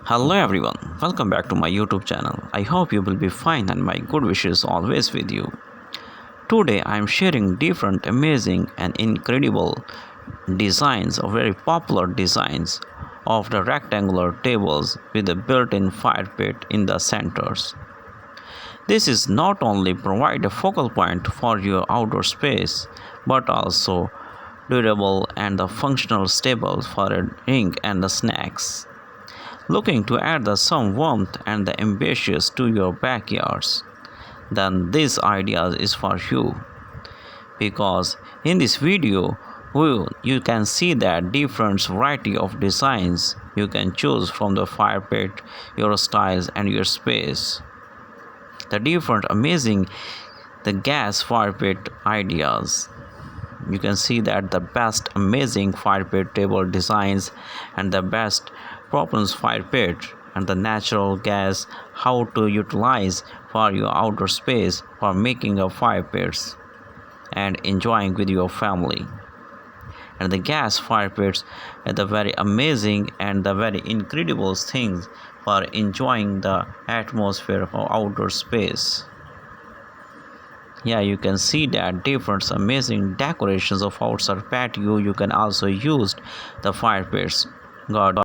Hello everyone, welcome back to my YouTube channel. I hope you will be fine and my good wishes always with you. Today I am sharing different amazing and incredible designs of very popular designs of the rectangular tables with a built-in fire pit in the centers. This is not only provide a focal point for your outdoor space but also durable and the functional stable for a drink and the snacks. Looking to add some warmth and the ambitious to your backyards, then this idea is for you, because in this video you can see that different variety of designs you can choose from the fire pit, your styles and your space. The different amazing the gas fire pit ideas. You can see that the best amazing fire pit table designs and the best propane fire pit and the natural gas how to utilize for your outdoor space for making a fire pits and enjoying with your family. And the gas fire pits are the very amazing and the very incredible things for enjoying the atmosphere of outdoor space. Yeah, you can see that different amazing decorations of outside patio. You can also use the fire pits. God